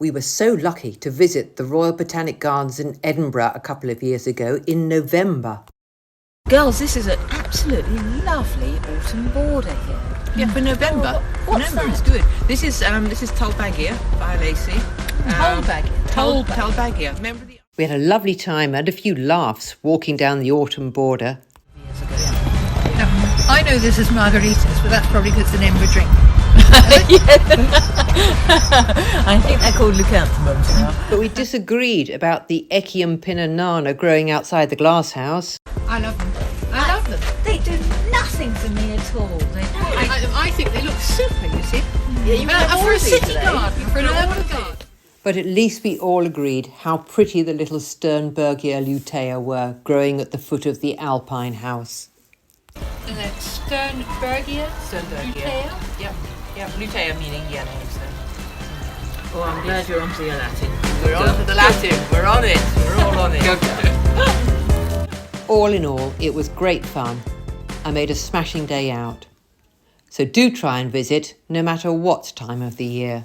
We were so lucky to visit the Royal Botanic Gardens in Edinburgh a couple of years ago in November. Girls, this is an absolutely lovely autumn border here. Yeah, for November. What's November is that? good. This is Tulbagia by Lacey. Tulbagia. Remember the We had a lovely time and a few laughs walking down the autumn border. years ago? Now, I know this is margaritas, but that's probably because it's the name of a drink. I think they're called leucanthemums now. But we disagreed about the Echium pinnanana growing outside the glass house. I love them. I love them. They do nothing for me at all. I think they look super, you see. Yeah, you For a city garden, for an urban garden. But at least we all agreed how pretty the little Sternbergia lutea were growing at the foot of the Alpine house. And then Sternbergia. Sternbergia. Yep. Lutea meaning yellow. So. Oh, I'm glad you're onto your Latin. We're on to the Latin. We're on it. We're all on it. All in all, it was great fun. I made a smashing day out. So do try and visit, no matter what time of the year.